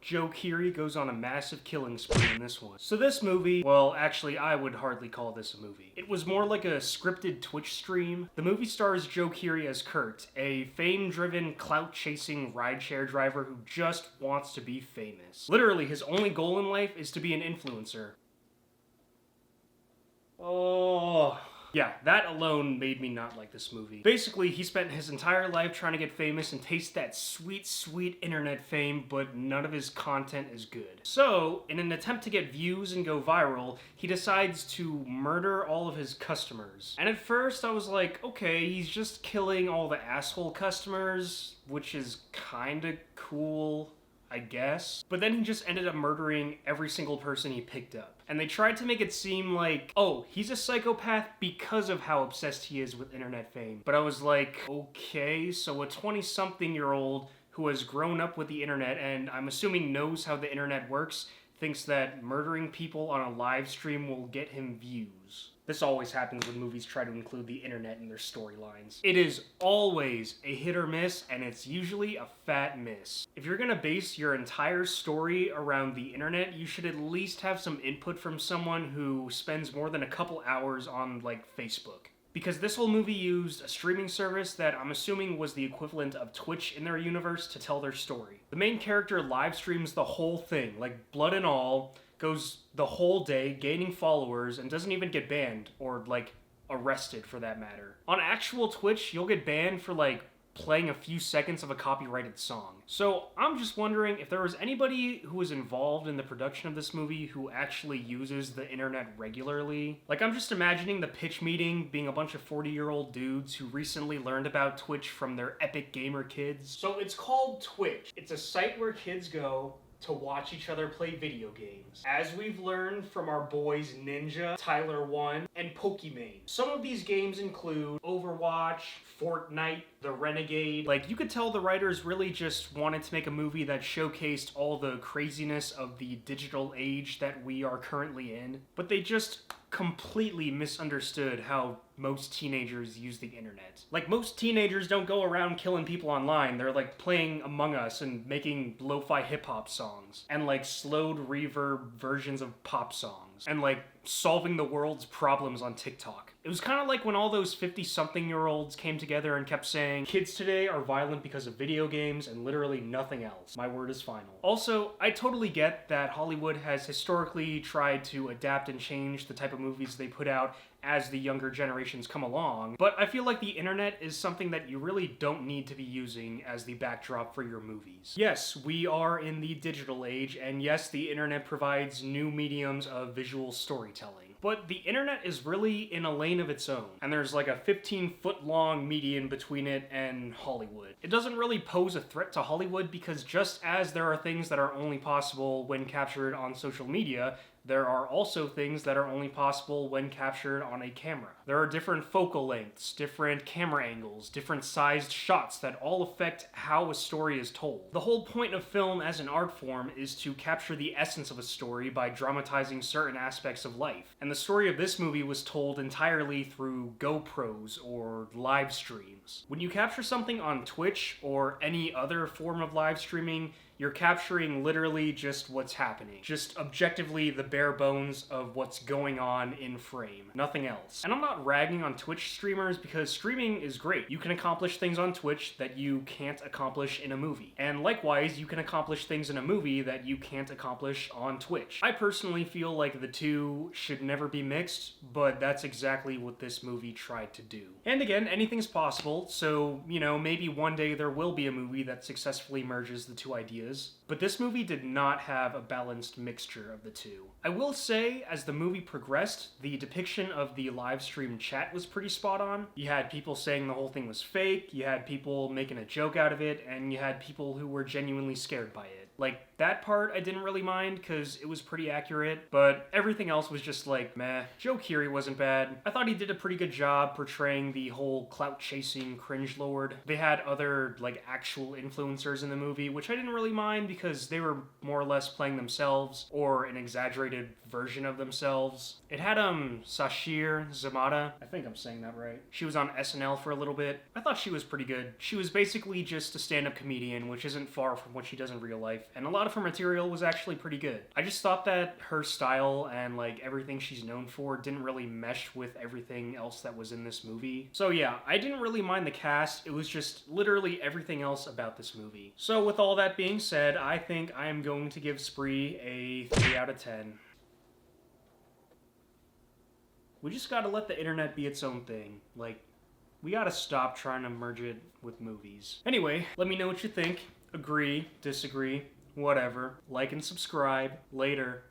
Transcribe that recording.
Joe Keery goes on a massive killing spree in this one. So this movie, well, actually, I would hardly call this a movie. It was more like a scripted Twitch stream. The movie stars Joe Keery as Kurt, a fame-driven, clout-chasing rideshare driver who just wants to be famous. Literally, his only goal in life is to be an influencer. Oh... Yeah, that alone made me not like this movie. Basically, he spent his entire life trying to get famous and taste that sweet, sweet internet fame, but none of his content is good. So, in an attempt to get views and go viral, he decides to murder all of his customers. And at first, I was like, okay, he's just killing all the asshole customers, which is kinda cool, I guess. But then he just ended up murdering every single person he picked up. And they tried to make it seem like, oh, he's a psychopath because of how obsessed he is with internet fame. But I was like, okay, so a 20-something-year-old who has grown up with the internet and I'm assuming knows how the internet works thinks that murdering people on a live stream will get him views. This always happens when movies try to include the internet in their storylines. It is always a hit or miss, and it's usually a fat miss. If you're gonna base your entire story around the internet, you should at least have some input from someone who spends more than a couple hours on, like, Facebook. Because this whole movie used a streaming service that I'm assuming was the equivalent of Twitch in their universe to tell their story. The main character live streams the whole thing, like blood and all, goes the whole day gaining followers and doesn't even get banned, or like arrested for that matter. On actual Twitch, you'll get banned for like playing a few seconds of a copyrighted song. So I'm just wondering if there was anybody who was involved in the production of this movie who actually uses the internet regularly. Like, I'm just imagining the pitch meeting being a bunch of 40-year-old dudes who recently learned about Twitch from their epic gamer kids. So it's called Twitch. It's a site where kids go to watch each other play video games. As we've learned from our boys Ninja, Tyler 1, and Pokimane. Some of these games include Overwatch, Fortnite, The Renegade. Like, you could tell the writers really just wanted to make a movie that showcased all the craziness of the digital age that we are currently in, but they just completely misunderstood how most teenagers use the internet. Like, most teenagers don't go around killing people online. They're like playing Among Us and making lo-fi hip-hop songs and like slowed reverb versions of pop songs and like solving the world's problems on TikTok. It was kind of like when all those 50-something-year-olds came together and kept saying, kids today are violent because of video games and literally nothing else. My word is final. Also, I totally get that Hollywood has historically tried to adapt and change the type of movies they put out as the younger generations come along, but I feel like the internet is something that you really don't need to be using as the backdrop for your movies. Yes, we are in the digital age, and yes, the internet provides new mediums of visual storytelling. But the internet is really in a lane of its own, and there's like a 15-foot-long median between it and Hollywood. It doesn't really pose a threat to Hollywood because just as there are things that are only possible when captured on social media, there are also things that are only possible when captured on a camera. There are different focal lengths, different camera angles, different sized shots that all affect how a story is told. The whole point of film as an art form is to capture the essence of a story by dramatizing certain aspects of life. And the story of this movie was told entirely through GoPros or live streams. When you capture something on Twitch or any other form of live streaming, you're capturing literally just what's happening. Just objectively the bare bones of what's going on in frame. Nothing else. And I'm not ragging on Twitch streamers because streaming is great. You can accomplish things on Twitch that you can't accomplish in a movie. And likewise, you can accomplish things in a movie that you can't accomplish on Twitch. I personally feel like the two should never be mixed, but that's exactly what this movie tried to do. And again, anything's possible, so, you know, maybe one day there will be a movie that successfully merges the two ideas. But this movie did not have a balanced mixture of the two. I will say, as the movie progressed, the depiction of the live stream chat was pretty spot on. You had people saying the whole thing was fake, you had people making a joke out of it, and you had people who were genuinely scared by it. Like, that part I didn't really mind because it was pretty accurate, but everything else was just like, meh. Joe Keery wasn't bad. I thought he did a pretty good job portraying the whole clout-chasing cringe lord. They had other, like, actual influencers in the movie, which I didn't really mind because they were more or less playing themselves, or an exaggerated version of themselves. It had, Sashir Zamata. I think I'm saying that right. She was on SNL for a little bit. I thought she was pretty good. She was basically just a stand-up comedian, which isn't far from what she does in real life. and a lot of her material was actually pretty good. I just thought that her style and like everything she's known for didn't really mesh with everything else that was in this movie. So yeah, I didn't really mind the cast, it was just literally everything else about this movie. So with all that being said, I think I am going to give Spree a 3 out of 10. We just gotta let the internet be its own thing. Like, we gotta stop trying to merge it with movies. Anyway, let me know what you think. Agree, disagree, whatever. Like and subscribe. Later.